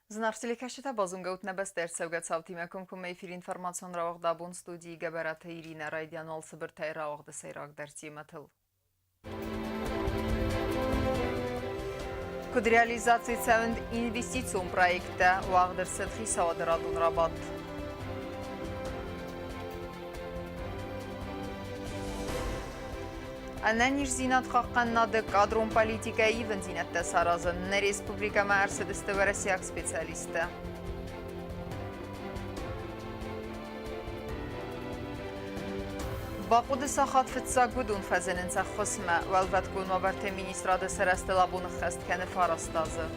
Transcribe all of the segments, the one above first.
Znarstilikashita bazungaut nebester sevgatsavti mekumkum efir informacion ravaq dabun studii geberate Irina Raydian ol sibirtay ravaq da seyrak dersi matil. Kod realizatsiya sevend investitsiyon proyekte vaqdir sedxi savadıradun rabat. Ananir zinat qaqqannadı kadron politikayı və zinətdə sarazın nə Respublika Mercedes-də və Rəsiyak spesialisti. Baquda saxat fıtsa gudun fəzinin çəxfısmə və əlvət qulma vərtə ministradı sərəstə labunu xəstkəni farastazı.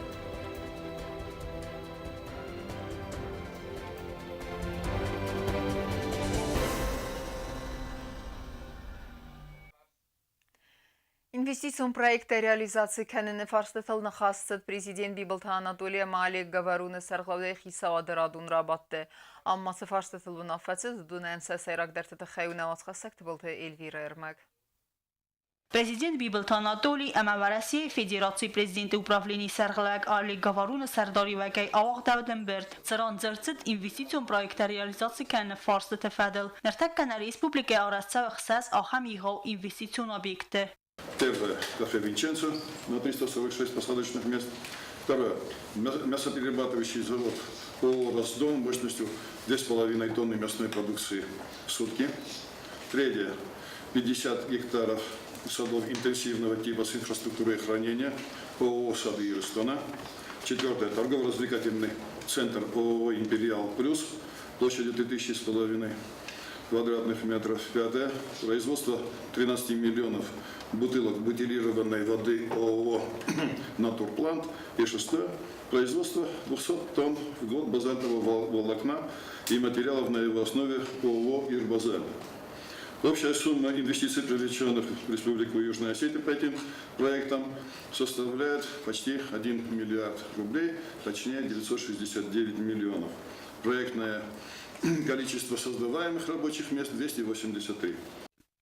Инвестицион проекта реализации кәнені фарстатылны қасыт президент Бибылта Анатолия Малик Гаваруны сарғлауды хисавады радун рабатты. Аммасы фарстатылын афатсы дудун әнсә сайрак дәртіті қайуна васқасакты бұлты Эльвира Эрмак. Президент Бибылта Анатолий Россия Федерации президенты управления сарғлак Али Гаваруны сардاری вәкәй авақ дәвден бірд. Цыран зырцыт инвестицион проекта реализации кәнені фарстаты фәділ. Нәртәк кәні республика арасца вәқсәс ахам егау инвестицион объекты. Первое – кафе Винченцо на 346 посадочных мест. Второе – мясоперерабатывающий завод ООО «Росдом» мощностью 2,5 тонны мясной продукции в сутки. Третье – 50 гектаров садов интенсивного типа с инфраструктурой хранения ООО «Сады Ирстона». Четвертое – торгово-развлекательный центр ООО «Империал Плюс» площадью 3500 квадратных метров. Пятое – производство 13 миллионов бутылок бутилированной воды ООО «Натурплант». И шестое – производство 200 тонн в год базальтового волокна и материалов на его основе ООО «Ирбазаль». Общая сумма инвестиций, привлеченных в Республику Южная Осетия по этим проектам, составляет почти 1 миллиард рублей, точнее 969 миллионов. Проектное количество создаваемых рабочих мест 283.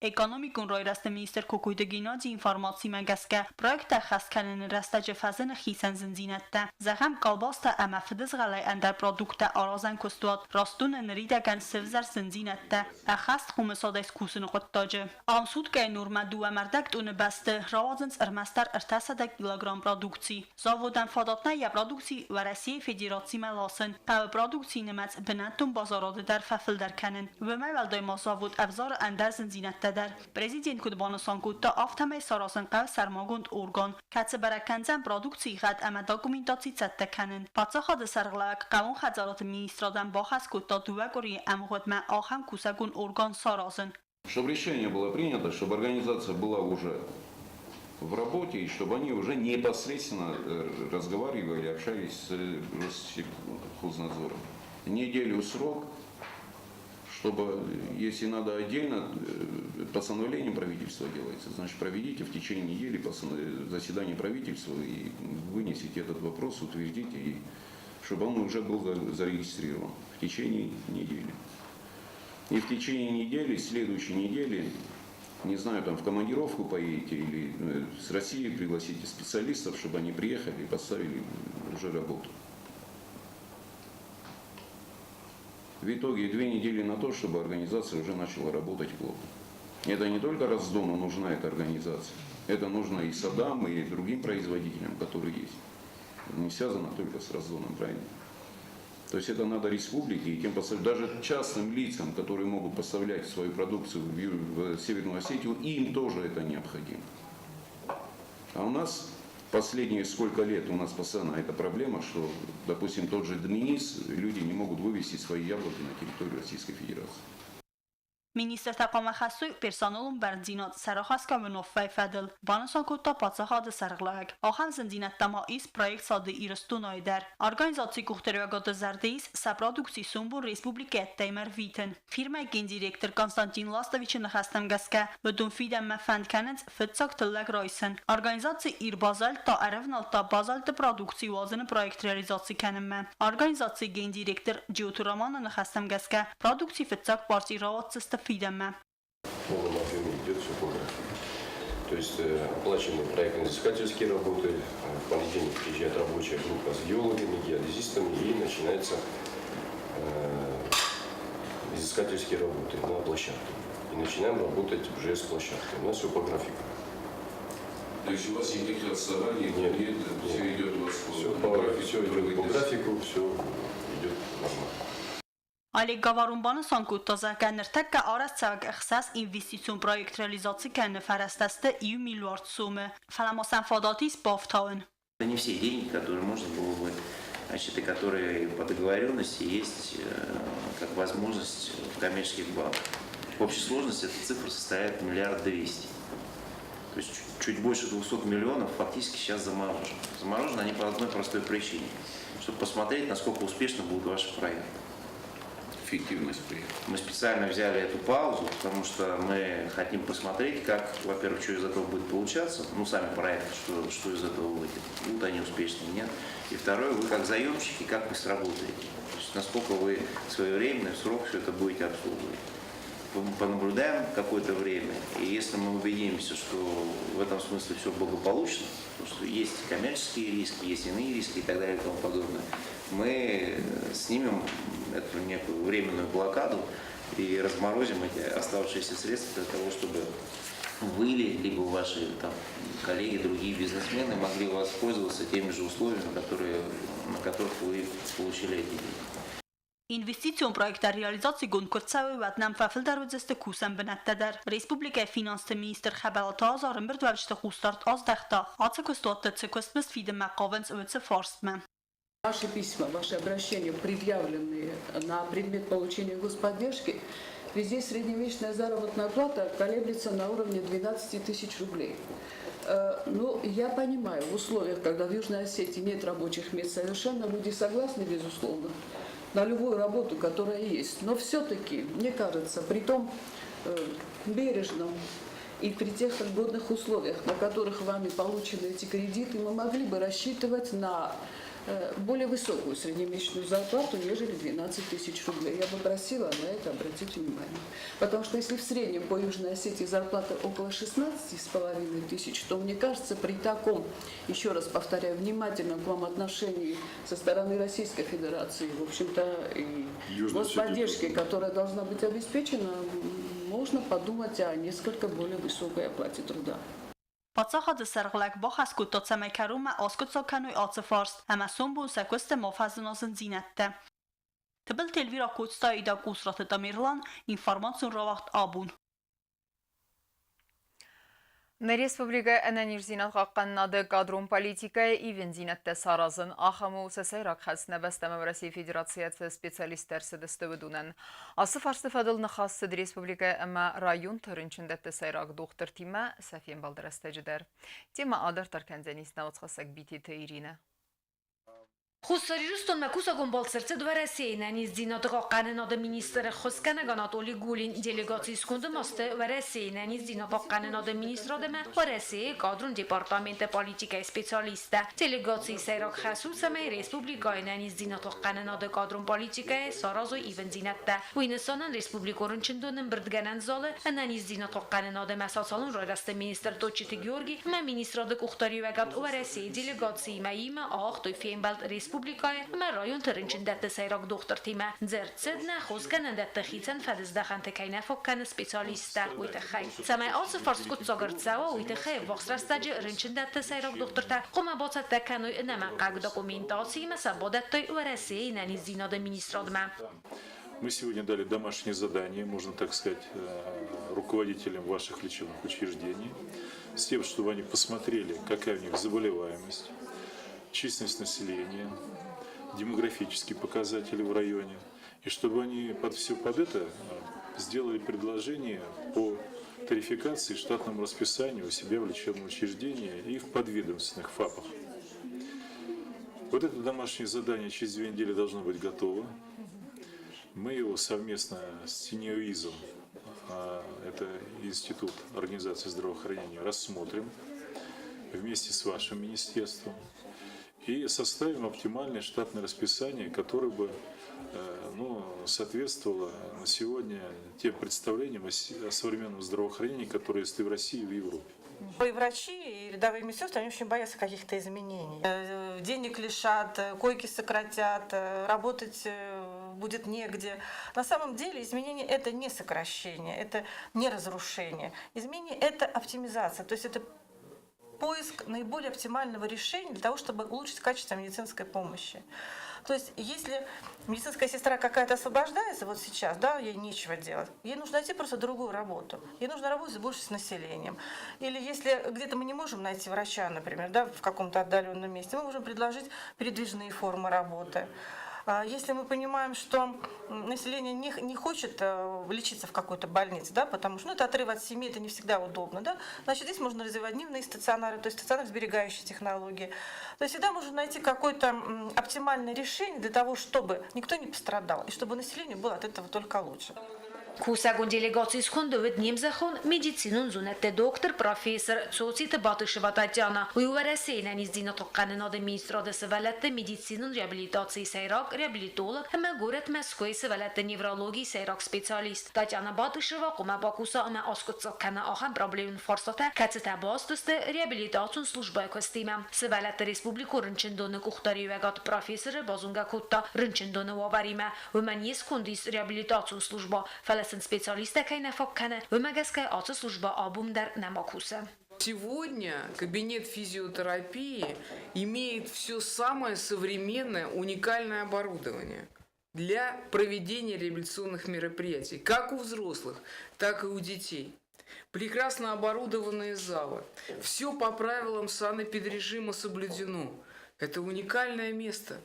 Ekonomikun roirastă minister Kukuyda Ginaci informații megaske proiekte xaskanın rastace fazını xisen zinzinette. Zaham kalbasta ama fıdız galay ender produkte arazan kustuat rastun nridagan sevzar zinzinette. Axast xumusades kusunu qottacı. Amsud ke nurmadu amerdakt onu bastı ravazınc ermestar ertasadak kilogram produkcji. Zavodan fadatna ya produkcji ve Rasiye Federacji melasın. Tav produkcji nemets benatun bazaradı der fafil derkenin. Ve mevelday mazavud evzar ender zinzinette در پرزیدنت کدبانستان کوتا آفتمه سراسن قو سرماگوند ارگان کتس برکنزن پرودکسی خد اما داکومنتاسی تکنن پاتسا خد سرغلاک قوان خدزارات مینیسترادن باخست کوتا دوگوری امخود ما آخم کوسگون ارگان سراسن. Чтобы решение было принято, чтобы организация была уже в работе и чтобы они уже непосредственно разговаривали, общались с Россельхознадзором. Неделю срок, чтобы, если надо отдельно, постановлением правительства делается, значит, проведите в течение недели заседание правительства и вынесите этот вопрос, утвердите, и чтобы он уже был зарегистрирован в течение недели. И в течение недели, следующей недели, не знаю, там в командировку поедете или с России пригласите специалистов, чтобы они приехали и поставили уже работу. В итоге 2 недели на то, чтобы организация уже начала работать плотно. Это не только Росдому нужна эта организация, это нужно и садам, и другим производителям, которые есть. Это не связано только с Росдомом, правильно? То есть это надо республике и тем даже частным лицам, которые могут поставлять свою продукцию в Северную Осетию, им тоже это необходимо. А у нас последние сколько лет у нас постоянно эта проблема, что, допустим, тот же Дминис, люди не могут вывести свои яблоки на территорию Российской Федерации. Minister taqama xassu personalun bernzinat saraxaska ve nofay fadil. Banasan kutta patsaxadı sarğlag. Axam zinzinat tamais proyekt sadı irastunay der. Organizatsiya kuxterevagadı zardeis sa produksi sumbun respubliket teymer viten. Firma gen direktor Konstantin Lastoviçin xastam gaska ve dun fidem mefandkanens fıtsak tıllag raysen. Organizatsiya irbazal ta arevnal ta bazal ta produksi vazını proyekt realizatsiya kanemme. Organizatsiya gen direktor Cioturamanın xastam gaska produksi fıtsak parti ravat sistem. Полном объеме идет все подряд. То есть оплачены проектно-изыскательские работы, в понедельник приезжает рабочая группа с геологами, геодезистами и начинается изыскательские работы на площадке. И начинаем работать уже с площадкой. У нас все по графику. То есть у вас никаких отставаний Нет, все идет у вас Все идет по графику, все идет нормально. Ալիկ գավառումբանը սանկուտոզա կաներտակը արածակ ըխսաս ինվեստիցիոն պրոյեկտ ռեալիզացի կանը фарастасты ию миллиард суммы. Фаламосан фадатис бафтаун. Это не все деньги, которые можно было бы, значит, и которые по договоренности есть как возможность в коммерческих банках. В общей сложности эта цифра составляет 1 200 000 000. То есть чуть больше 200 миллионов фактически сейчас заморожены. Заморожены они по одной простой причине, чтобы посмотреть, насколько успешно будут ваши проекты. эффективность проекта. Мы специально взяли эту паузу, потому что мы хотим посмотреть, как, во-первых, что из этого будет получаться, ну, сами проекты, что из этого выйдет, будут они успешны, нет. И второе, вы как заемщики, как вы сработаете, то есть насколько вы своевременно, в срок все это будете обслуживать. Мы понаблюдаем какое-то время, и если мы убедимся, что в этом смысле все благополучно, потому что есть коммерческие риски, есть иные риски и так далее и тому подобное, мы снимем эту некую временную блокаду и разморозим эти оставшиеся средства для того, чтобы вы либо ваши там, коллеги, другие бизнесмены могли воспользоваться теми же условиями, на которых вы получили эти деньги. İnvestisiyon proyekte realizacji gunkurtsavi Vietnam fafildar vizeste kusan benetteder. Respublika Finanste Minister Xabalata azarın bir dövüşte xustart az dexta. Atsa kustotta цикостмес фиде маковенс ötse форстме. Ваши письма, ваши обращения, предъявленные на предмет получения господдержки, везде среднемесячная заработная плата колеблется на уровне 12 000 рублей. Ну, я понимаю, в условиях, когда в Южной Осетии нет рабочих мест совершенно, люди согласны, безусловно, на любую работу, которая есть. Но все-таки, мне кажется, при том бережном и при тех льготных условиях, на которых вами получены эти кредиты, мы могли бы рассчитывать на более высокую среднемесячную зарплату, нежели 12 000 рублей. Я бы просила на это обратить внимание. Потому что если в среднем по Южной Осетии зарплата около 16 500, то мне кажется, при таком, еще раз повторяю, внимательном к вам отношении со стороны Российской Федерации, в общем-то, и господдержки, которая должна быть обеспечена, можно подумать о несколько более высокой оплате труда. Պատսախադը սերղլակ բոխ ասկուտոցամե կարումը ասկուտսոքանույ ացը ամասոն բուն սակուստը մոֆազնոզն զինետտը։ Թբել տելվիրա կոծտա իդակ ուսրատը տամիрлան ինформացիոն ռավաղտ աբուն։ На республика Эненирзинат Хакканнады кадрун политикая и вензинатте саразын ахаму сесайрак хасна бастама в России Федерацияты специалистерсы дестовыдунен. Асы фарсы фадылны хассыд республика эма район törünчүндетте сайрак доктор Тима Сафиен балдырастыжыдыр. Тема адар тарканзенис наутхасак бититы Ирина. Խուսարիրուստոն մակուսագոն բոլցրծը դվարասեին անից դինոտղող կանենոդը մինիստրը խոսկանագան ատոլի գուլին դելեգացի սկունդը մոստը վարասեին անից դինոտղող կանենոդը մինիստրոդեմը վարասեի կադրուն դեպարտամենտը պոլիտիկայի սպեցիալիստը դելեգացի սայրակ խասուսամը ռեսպուբլիկային անից դինոտղող կանենոդը կադրուն պոլիտիկայի սարազոյ իվնձինատտը ուինսոնան ռեսպուբլիկորն չնդոնն բրդգանան զոլը անից դինոտղող կանենոդը մասացալուն ռոյրաստը մինիստր Տոչիտի Գյորգի մա մինիստրոդը կուխտարի վագատ վարասեի դելեգացի մայիմը աղ տույֆիեն Республикой, мы район Теренчиндетте сайрак доктор Тима. Дзерцедна хусканандетте хитен фадездаханте кайна фоккана специалиста. Уйтахай. Самай алсы фарскут согрцава уйтахай вахсрастаджи Ренчиндетте сайрак докторта. Кома боцатта кануй нама как документации масабодеттой уарасей на низдинода министродма. Мы сегодня дали домашнее задание, можно так сказать, руководителям ваших лечебных учреждений, с тем, чтобы они посмотрели, какая у них заболеваемость, численность населения, демографические показатели в районе, и чтобы они под это сделали предложение по тарификации и штатному расписанию у себя в лечебном учреждении и в подведомственных ФАПах. Вот это домашнее задание через 2 недели должно быть готово. Мы его совместно с ТИНЕОИЗом, это Институт организации здравоохранения, рассмотрим вместе с вашим министерством и составим оптимальное штатное расписание, которое бы соответствовало на сегодня тем представлениям о современном здравоохранении, которые есть и в России, и в Европе. И врачи, и рядовые медсестры, они очень боятся каких-то изменений. Денег лишат, койки сократят, работать будет негде. На самом деле изменение – это не сокращение, это не разрушение. Изменение – это оптимизация, то есть это поиск наиболее оптимального решения для того, чтобы улучшить качество медицинской помощи. То есть, если медицинская сестра какая-то освобождается вот сейчас, да, ей нечего делать, ей нужно найти просто другую работу. Ей нужно работать больше с населением. Или если где-то мы не можем найти врача, например, да, в каком-то отдаленном месте, мы можем предложить передвижные формы работы. Если мы понимаем, что население не хочет лечиться в какой-то больнице, да, потому что это отрыв от семьи, это не всегда удобно, да, значит, здесь можно развивать дневные стационары, то есть стационар сберегающие технологии. То есть всегда можно найти какое-то оптимальное решение для того, чтобы никто не пострадал, и чтобы населению было от этого только лучше. Քուսագուն դելեգացიის քոնդովետ նիմզախոն մեդիցինուն զունետե դոկտոր պրոֆեսոր Ծոցիտը Բատышева-Татьяна уйварасейնանից դինոտոկանենոդը մինիստրոդը սվալատը մեդիցինուն ռեաբիլիտացիի սայրակ ռեաբիլիտոլոգ հմագորետ մեսկոյի սվալատը նևրոլոգի սայրակ սպեցիալիստ Татьяна Բատышева կոմաբակուսա ամա ասկոծոքանա ախան պրոբլեմն ֆորսոտը կացետաբոստստը ռեաբիլիտացիոն службой կոստիմը սվալատը ռեսպուբլիկո ռնչնդոնը կուխտարի վեգատ պրոֆեսորը բազունգակուտա ռնչնդոնը վավարիմը ումանիես քոնդիս ռեաբիլիտացիոն служба специалиста кайнафоккана вымагаская служба абумдар намакуса. Сегодня кабинет физиотерапии имеет все самое современное, уникальное оборудование для проведения реабилитационных мероприятий, как у взрослых, так и у детей. Прекрасно оборудованные залы. Все по правилам санэпидрежима соблюдено. Это уникальное место.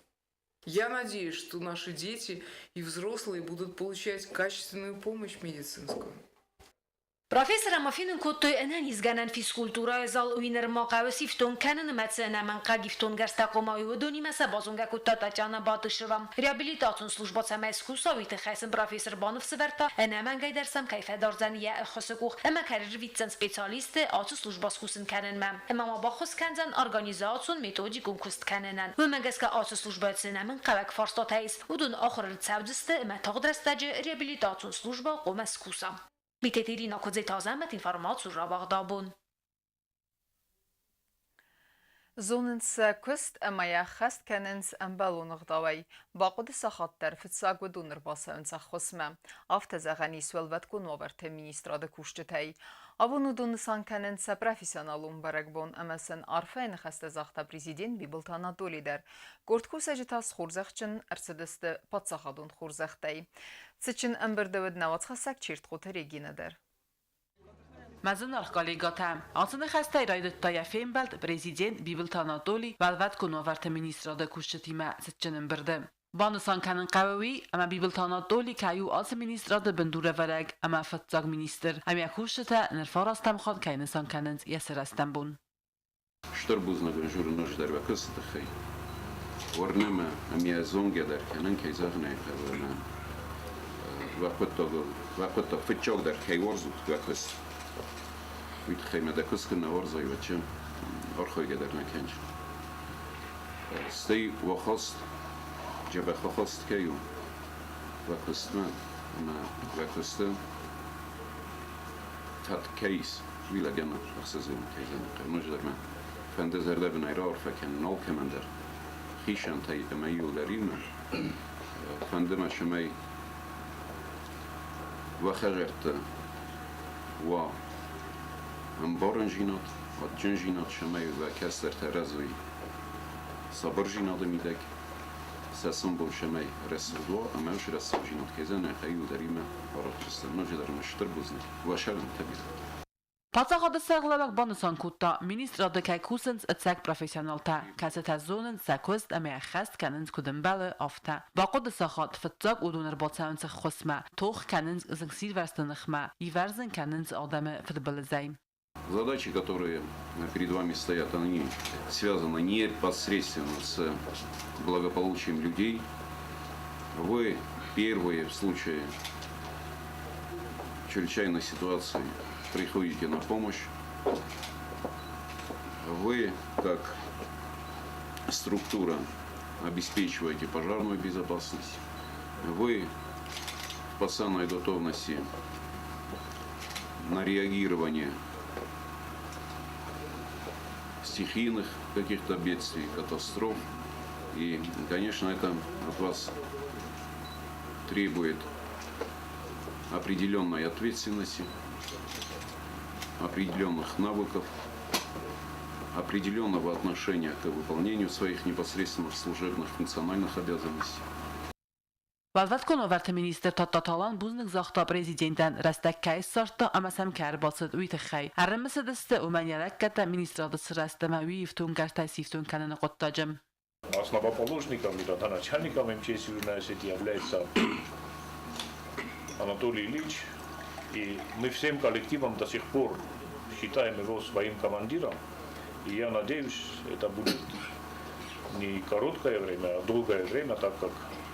Я надеюсь, что наши дети и взрослые будут получать качественную помощь медицинскую. Профессор Амафинин Коттой Энанис Ганан физкультура зал уинер Макаусифтон Канан Мацена Манкагифтон Гарстакома Удони Маса Базунга Кутта Татьяна Батышева. Реабилитацион служба Самайскуса Витехайсен профессор Банов Северта Энаман Гайдерсам Кайфедарзания Хосекух Эма Карирвитсен специалисты Ацу служба Схусен Каненмам. Эма Бахус Канзан организацион методикум Куст Каненан. Вымагаска Ацу служба Ценаман Кавак Форстатайс. Удун Ахр Цавдисте Эма Тагдрастаджи реабилитацион служба Комаскуса. Битетирина Кодзетазамет информацию Рабагдабун. Зоненс куст амая хаст кененс амбалунг давай. Бақуд сахаттар фитсаг дунер басаунса хосма. Автозагани свелват кунварте министрада кушчетай. Абуну дунсан кененс профессионалун барагбон амасан арфайн хаст захта президент Бибилтан Анатолийдер. Гортку сажитас хурзахчин арцедесте патсахадун хурзахтай. Цечин амбердевед навацхасак чиртхот регинадер. Mazın arxaligata. Altını xəstə iraydıqda Fembelt prezident Bibeltan Anatoli vəlvət kunovartı ministrada kuşçetime zitçinin birdi. Banusan kanın qavavi ama Bibeltan Anatoli kayu altı ministrada bindure vereg ama fıtzag minister. Ama kuşçete nirfarastam xad kaynisan kanın yasirastam bun. Ştarbuzna benjuru nojdar ve kıstıxay. Ornama amya zonga derkenin kayzağına yıkavına. Vaqtta fıçog der kayvorzut ve kıst. ويتخيم هذا كسكنا ورزة يوتشم أرخي قدرنا كنج ستي وخصت جب خصت كيو وكستنا ما وكستا تات كيس ويلا جنا أخسزون كيزنا قرنوج درما فندزر ده بنيرار فكان نول كماندر خيشان تاي أميو لريما فندما شمي وخجرت و امبارن جینات و جن جینات شمای و کسر ترازوی صبر جینات میدک ساسم بول شمای رسودو اماش رسود جینات کزن خیو دریمه ورقصت نجدر مشتر بزنی و شرم تبید. Patsaxada sağlalaq banusan kutta ministrada kay kusens etsək professionalta kaseta zonen sakust amya xast kanens kudembale afta. Baqod saxat fıtzaq uduner batsaunsa xosma tox kanens zingsilverstenixma и verzen kanens adamı fitbelzaim. Задачи, которые перед вами стоят, они связаны непосредственно с благополучием людей. Вы первые в случае чрезвычайной ситуации приходите на помощь. Вы, как структура, обеспечиваете пожарную безопасность. Вы в постоянной готовности на реагирование стихийных каких-то бедствий, катастроф. И, конечно, это от вас требует определенной ответственности, определенных навыков, определенного отношения к выполнению своих непосредственных служебных функциональных обязанностей. Valvat konuverte minister Tattatalan buznik zaxta prezidenten restek kajszarta, amasem kárbacat újtexaj. Árremesedeste umenjelekete ministrada sresteme újívtún gertaj szívtún kellene qottadzsem. Основоположником и родоначальником МЧС Южной Осетии является Анатолий Ильич. И мы всем коллективом до сих пор считаем его своим командиром. И я надеюсь, это будет не короткое время, а долгое время, так как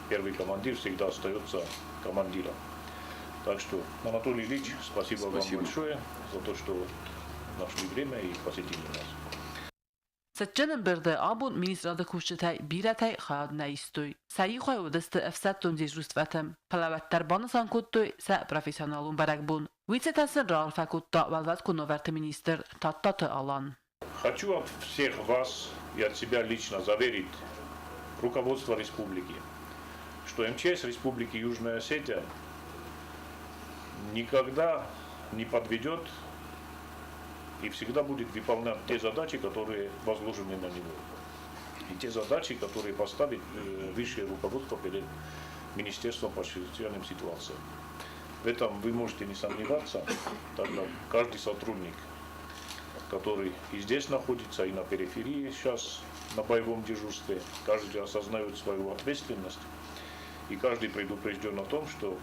первый командир всегда остается командиром. Так что, Анатолий Ильич, спасибо вам большое за то, что нашли время и посетили нас. Сетченен берде абун министрада кушчетай биретай хаяд наистуй. Саи хой удесте эфсеттун дежурстватем. Палаветтер банасан куттуй се профессионалун барак бун. Вицетасен рар факутта валват куноверте министр таттаты алан. Хочу от всех вас и от себя лично заверить руководство республики, что МЧС Республики Южная Осетия никогда не подведет и всегда будет выполнять те задачи, которые возложены на него. И те задачи, которые поставит высшее руководство перед Министерством по чрезвычайным ситуациям. В этом вы можете не сомневаться, так как каждый сотрудник, который и здесь находится, и на периферии сейчас на боевом дежурстве, каждый осознает свою ответственность, и каждый предупрежден о том, что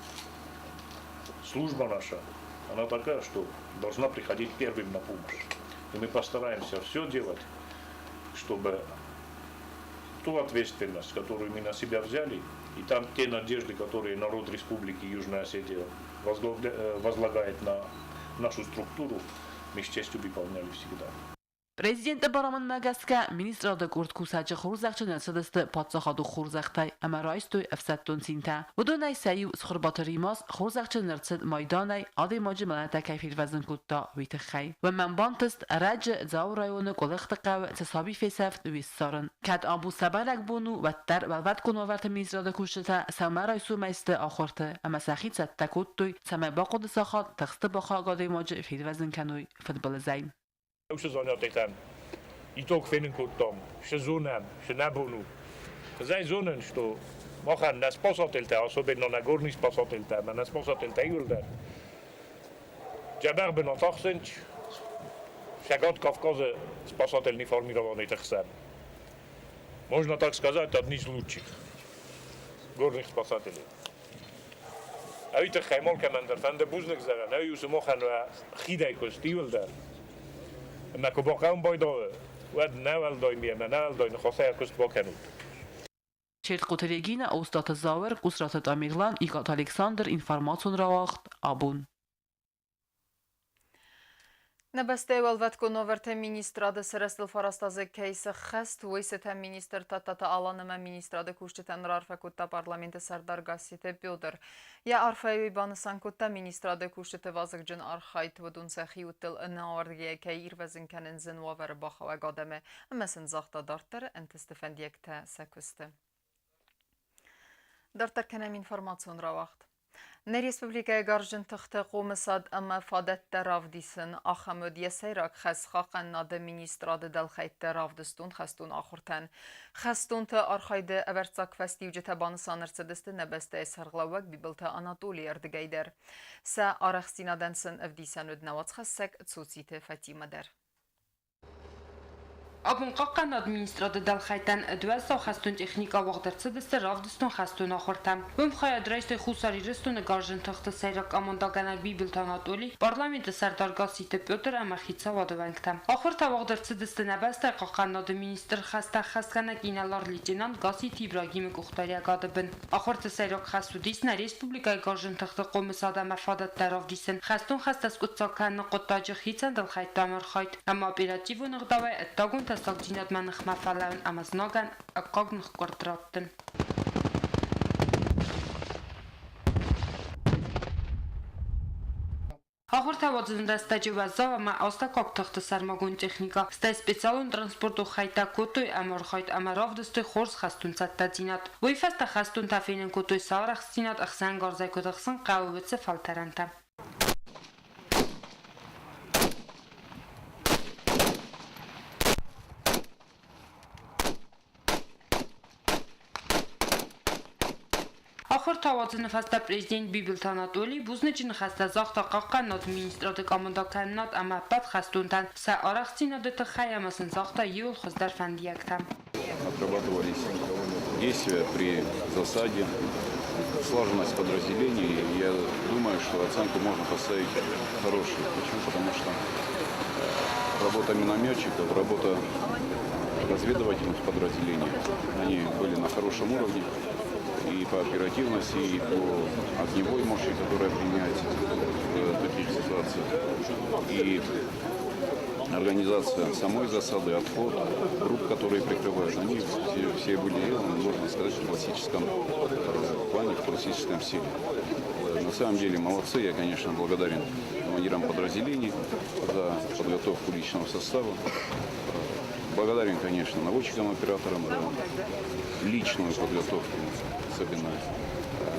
служба наша, она такая, что должна приходить первым на помощь. И мы постараемся все делать, чтобы ту ответственность, которую мы на себя взяли, и там те надежды, которые народ Республики Южная Осетия возлагает на нашу структуру, мы с честью выполняли всегда. Президент Бараман Магаска министрада курт кусачы хурзакчын садысты патсахаду хурзактай, ама райстуй эфсаттун синта. Удунай сайю схурбатı римас хурзакчын нырцыд майданай ади мажы малата кайфир вазын кутта витхай. Вмен бантыст раджы зау районы колыхтыкав цесаби фесафт виссарын. Кад абу сабарак буну ваттар валват конуверт министрада кушта сама райсу майсты ахорты, ама сахит сатта куттуй сама бақуды сахат тахсты баха ади мажы фир вазын кануй футбол зайн. Hoe zanateten, iets ook vinden kutom, ze zonen, ze nabunu. Zij zonen sto, mogen nas posatelta, особенно на горных спасательта, на нас спасательта юлда. Джабар бен отахсенч, шагот Кавказа спасатель не формированный тахсан. Можно так сказать, одни из лучших горных спасателей. А это хаймол командир, фанде бузник заран, а юсы мохан хидай костиулда. Maar ik heb ook bij de wat nou wel meer, maar nou wel de goede kost bokken. Черт Кутерегина Остата Зауэр Кусратат Амирлан и Кат Александр информацион равахт абун. Небесте валват конуверте министрада срестил фарастазы кейсы хаст войсете министр татата аланыма министрада куштетен рарфакутта парламенте сардаргасите Пёдр. Я арфаюй банысан кутта министрада куштете вазыкджын архайт вадун сахи уттыл наордге кей ирвезин кенен зин вавер бахава гадаме. Месен захта дартер энтестефендиекте секусты. Дартер кенем информацион равахт. На республикая гаржын тыхты қомысад ама фадетті равдисын ахамөд есайрак хас хақан нады министрады дәлхайтты равдыстун хастун ахуртан. Хастунты архайды әвәртсак фәстиуджі табаны санырцыдысты нәбәсті әсарғлауак бибілті Анатолий әрдігайдер. Сә арақсинадан сын әвдисан өднавац хассак цуциты Фатимадер. Абун қаққан администрады дәлхайтан әдуәлсау хастун техника вағдырцыдысты равдыстун хастун ахыртам. Вім қай адрайсты хусарирыстуны гаржын тұқты сайрак амандаганар бибілт Анатолий парламенті сардаргаситі Пётр әмәхитса вадывәңктам. Ахырта вағдырцыдысты нәбәсті қаққан администр хаста хасканак иналар лейтенант Гасит Ибрагимі құқтария гадыбын. Ахырты сайрак хастудисна республикай гаржын тұқты қомысада мәфадаттар равдисын. Хастун хастас құтсаканны құттажы хитсан дәлхайттамыр хайт. Әмі оперативу нығдавай әттагун Сталдинат манах мафалаун амазноган акогнх квадраттын. Ախորթավոձն դաստաճիվազով մա ոստակոկ թղթը սարմագուն տեխնիկա, ստայ սպեցիալուն տրանսպորտու խայտա կոտույ ամոր խայտ ամարով դստույ խորս խաստուն ծատտածինատ։ Ոյֆաստա խաստուն տաֆինն կոտույ սավրախստինատ ըխսան գորզայքոտ ըխսան կավուվեցը ֆալտարանտա։ Ախորթավոձը նվաստա պրեզիդենտ Բիբլտ Անատոլի բուզնիչ նխաստա զաղթա կաղկանոտ մինիստրոդը կամոնդականնոտ ամապատ խաստունտան սա արախցինոդը տխայամասն զաղթա յուլ խոզդար фандиактам. Отрабатывались действия при засаде, слаженность подразделений. Я думаю, что оценку можно поставить хорошую. Почему? Потому что работа минометчиков, работа разведывательных подразделений, они были на хорошем уровне. И по оперативности, и по огневой мощи, которая применяется в таких ситуациях. И организация самой засады, отход, групп, которые прикрывают, они все были сделаны, можно сказать, в классическом плане, в классическом стиле. На самом деле молодцы, я, конечно, благодарен командирам подразделений за подготовку личного состава. Благодарен, конечно, наводчикам-операторам за личную подготовку, особенно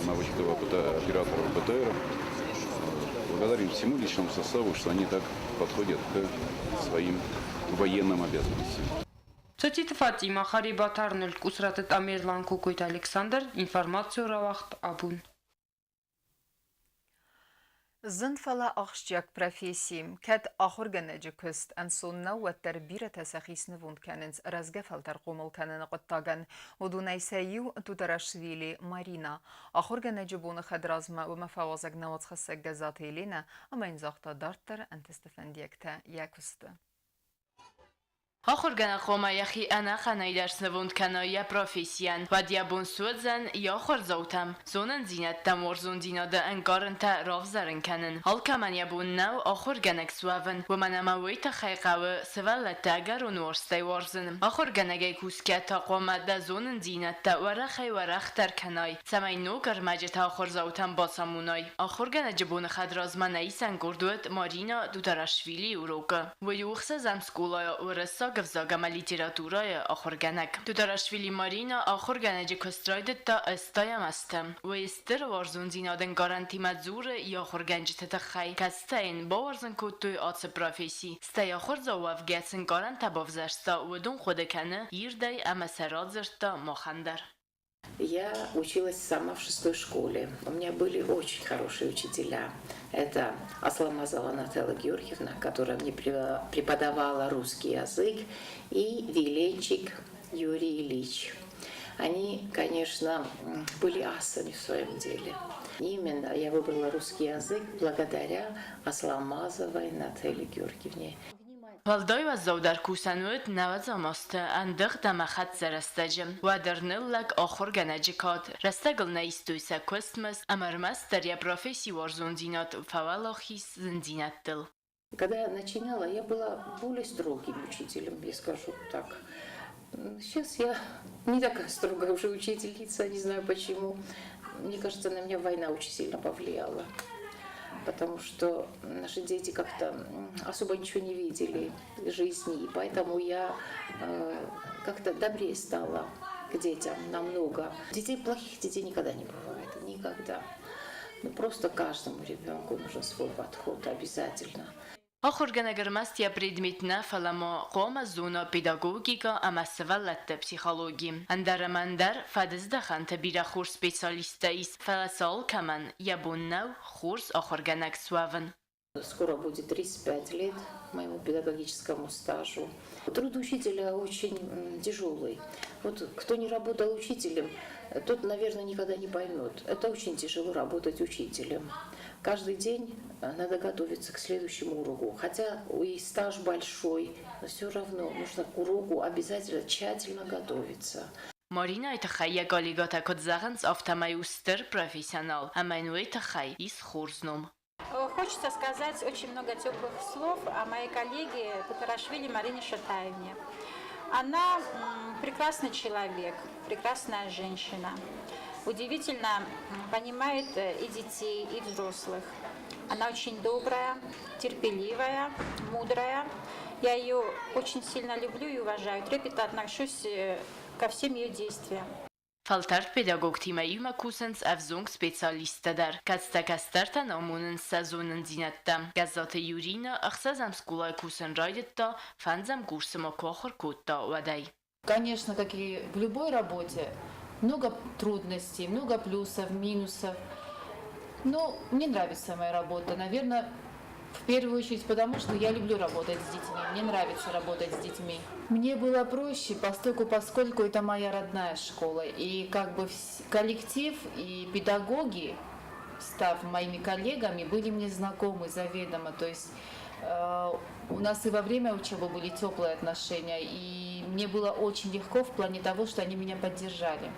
наводчиков-операторов БТР. Благодарим всему личному составу, что они так подходят к своим военным обязанностям. Цитифати Махари Батарнель Кусратет Амирлан Кукуйт Александр, информацию Равахт Абун. Zınfala axşyak profesiyim, kad axır gənəcə küst, ən sonuna vəttər birə təsəxisini vundkənins, rəzgəfəltər qomulkənini qıttagən, udunaysayu Tutarashvili Marina. Axır gənəcə bunu xədrazma və məfavazəq navaz xəssək qəzat eylənə, amma inzaqda dartdır, əntəstəfəndiyəkdə yəküstü. Ախորգանա խոմայախի անախանայ դարսնվունդ կանայա պրոֆեսիան, վադյաբուն սուածան յախոր զոութամ, զոնան զինատտամ որզուն զինադը ընկարընտա ռովզարն կանն, հալկամանյաբուն նավ ախորգանակ սուավն, վմանամավույթը խայqավը սվալլատա գարուն որստայ որզն, ախորգանագայ կուսկյատա қոմադա զոնան զինատտա վարախայ վարախտար կանայ, սամայնու կրմաջտ ախոր զոութամ բացամունայ, ախորգանա ջբունը խադրազմանայիսան գորդուət Մարինա Դուտարաշվիլի ուրոկը, վույուխսը զամսկուլայա ուրսակ Գվզագամա լիտերատուրայը ախորգանակ։ Դուտարաշվիլի Մարինա ախորգանաջը կստրայդտա ըստայամաստը։ Ուեստր որզուն զինադեն գարանտիմա ձուրը յախորգանջը թխայ։ Կաստային բավարզն կուտույ ացը պրոֆեսի։ Ստայ ախոր զովավ գեցն գարանտա բավզաշտա ուդուն խոդեկանը իրդայ ամասարadzırta мохандар. Я училась сама в 6-й школе. У меня были очень хорошие учителя. Это Асламазова Наталья Георгиевна, которая мне преподавала русский язык, и Виленчик Юрий Ильич. Они, конечно, были асами в своем деле. Именно я выбрала русский язык благодаря Асламазовой Наталье Георгиевне. Վալդոյ վազովդար կուսանուետ նավազամոստը անդղ դամախատ զարաստաջը, վադարնելլակ ախոր գանաջիկատ, ռաստագլնա իստույսա կոստմս, ամարմաստարյա профессии ворзунзинат фавалохис зензинаттыл. Когда я начинала, я была более строгим учителем, я скажу так. Сейчас я не такая строгая уже учительница, не знаю почему. Мне кажется, на меня война очень сильно повлияла. Потому что наши дети как-то особо ничего не видели в жизни, и поэтому я как-то добрее стала к детям намного. Плохих детей никогда не бывает, никогда. Ну, просто каждому ребенку нужен свой подход обязательно. Ախորգանագրմաստիա предметна фаламо qoma zona pedagogika amasvallatta psixologi. Andaramandar fadizdaxanta bira xurs специалистаис фаласал каман ябуннау xurs ախորганак суавн. Скоро будет 35 лет моему педагогическому стажу. Труд учителя очень тяжелый. Вот кто не работал учителем, тот, наверное, никогда не поймет. Это очень тяжело работать учителем. Каждый день надо готовиться к следующему уроку. Хотя и стаж большой, но все равно нужно к уроку обязательно тщательно готовиться. Марина это хая галигата кодзаганс автомаюстер профессионал, а майнуэ это хай из хурзном. Хочется сказать очень много теплых слов о моей коллеге Тутарашвили Марине Шатаевне. Она прекрасный человек, прекрасная женщина. Удивительно понимает и детей, и взрослых. Она очень добрая, терпеливая, мудрая. Я ее очень сильно люблю и уважаю. Трепетно отношусь ко всем ее действиям. Faltar pedagog timeyuma kusens avzong specialiste der. Katstakastarta namunun sezonun zinetta. Gazate Yurina ахсазам скула кусен райдетта, фанзам курсимо кохор кутта вадай. Конечно, как и в любой работе, много трудностей, много плюсов, минусов. Но мне нравится моя работа, наверное, в первую очередь потому, что я люблю работать с детьми, мне нравится работать с детьми. Мне было проще, поскольку это моя родная школа, и как бы коллектив и педагоги, став моими коллегами, были мне знакомы заведомо, то есть у нас и во время учебы были теплые отношения, и мне было очень легко в плане того, что они меня поддержали.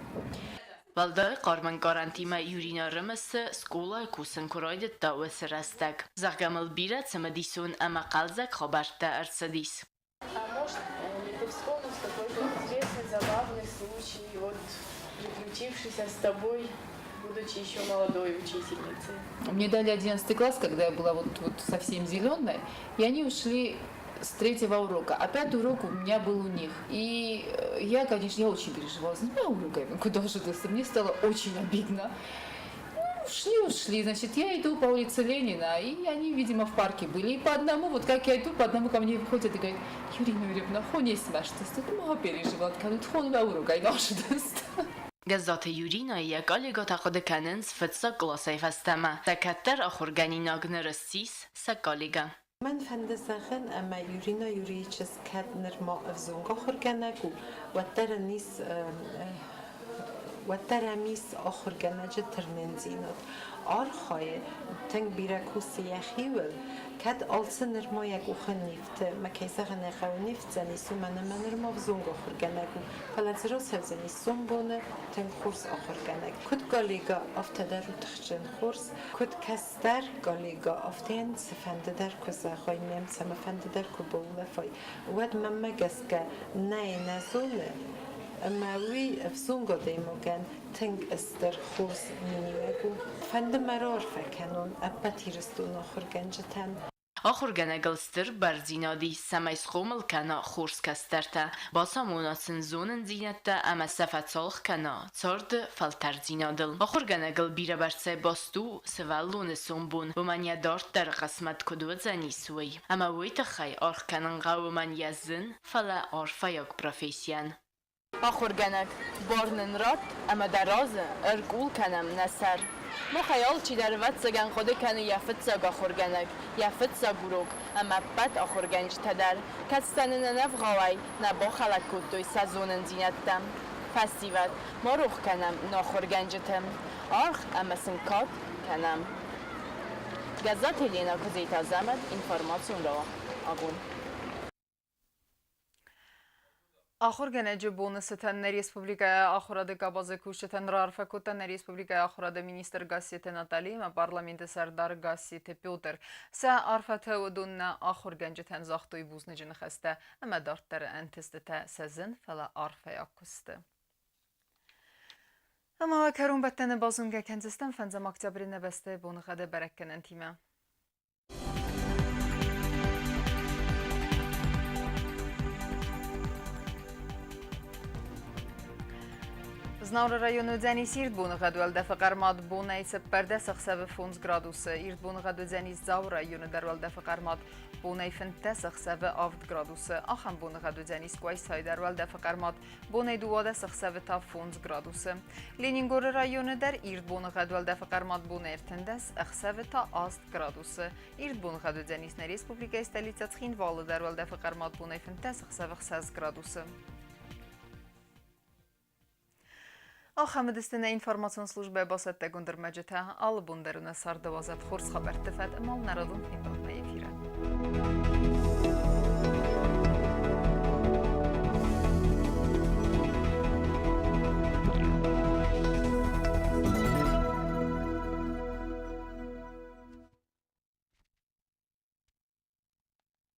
Valday qarman garantime Yurina Rımısı skola kusen kuraydet da vesrastak. Zagамал бира цамадисон ама qalzak xabarta арсадис. А может, ты вспомнишь какой-то интересный, забавный случай, вот приключившийся с тобой, будучи еще молодой учительницей? Мне дали 11 класс, когда я была вот совсем зеленой, и они ушли с 3-го урока, а 5-й урок у меня был у них. И я, конечно, я очень переживала за 2 урока, куда же ты? Мне стало очень обидно. Ушли, значит, я иду по улице Ленина, и они, видимо, в парке были. И по одному, вот как я иду, по одному ко мне выходят и говорят: Юрина Юрьевна, хон есть смешность, ты много переживала, говорят, хон на урока, и наша даст. Gazate Yurina yekaliga taqode kanens fetsa klasay fastama. Takatter akhurganina gnrassis sakaliga. من فندزخن اما یورینا یوریچس کدنر ما افزونگا خورگنگو و ترمیس آخورگنجه ترننزینات آرخای تنگ بیرکوسی یخیول کد آلسنر ما یک اوخن نیفته ما کیسخ نخو نیفت زنیسو منر ما افزونگا خورگنگو فلزراس هفزنیسون بونه تنگ خورس آخورگنگ کد گالیگا افتادر رو تخشن خورس کد کستر گالیگا افتین سفنددر کزاخوی میم سمفنددر کبوله فای ود مما گسکه نه نزونه ماوی افزونگا دیموگن تنگ استر خوز مینیوگو فند مرار فکنون ابا تیرستون آخورگنجتن Akhurganagılstır barzinadi samays khomil kana khurs kastarta basamonatsin zonen zinetta ama safat solx kana tsord faltar zinadil akhurganagıl bira barse bastu sevallun sombun vomanya dort dar qasmat kodwazani suy ama wita khay arkanan qawman yazın fala arfayak profesyan Akhurganag barnen rat ama daraz erkul kanam nasar ما خیال چی در وقت سگن خوده کنه یفت سگ آخورگنگ یفت سگروک اما بد آخورگنج تدر کستن ننف غوای نبا خلق کد دوی سزونن زینتم فستیوت ما روخ کنم ناخورگنجتم آرخ اما سنکات کنم گزات هلینا کزیت ازمد اینفرماسیون را آگون Ախորգենեջը բոնուսըթաններ Ռեսպուբլիկայի ախորադը կաբազեկուշտեն ռարֆակոտան Ռեսպուբլիկայի ախորադը մինիստր Գասիետե Նատալի պարլամենտը Սարդար Գասիետե Պյոտր սա արֆաթը ուդուննա ախորգենջթեն զախտոյ բուզնիջն խստը ամադարտերը անտստը սազն ֆալա արֆայակուստը Ama karun battene bazunga kenzistan fenzam oktyabrin beste bonğade barakkenen time Znavra rayonu Deniz İrdbunğadı elde faqarmad bonaysa perde saxsavı 10 gradusu İrdbunğadı Deniz Zav rayonu darvalda faqarmad bonay fente saxsavı 6 gradusu Axam bunğadı Deniz Qoysay darvalda faqarmad bonay duvada saxsavı ta 10 gradusu Leningor rayonu dar İrdbunğadı elde faqarmad bonay ertendes axsavı ta 6 gradusu İrdbunğadı Deniz Respublika stolica Txinvalı darvalda faqarmad bonay fente saxsavı 6 gradusu Ахамедистина информацион служба басатта гундер маджета ал бундеруна сардавазат хурс хабар тифат амал народун финбалмаев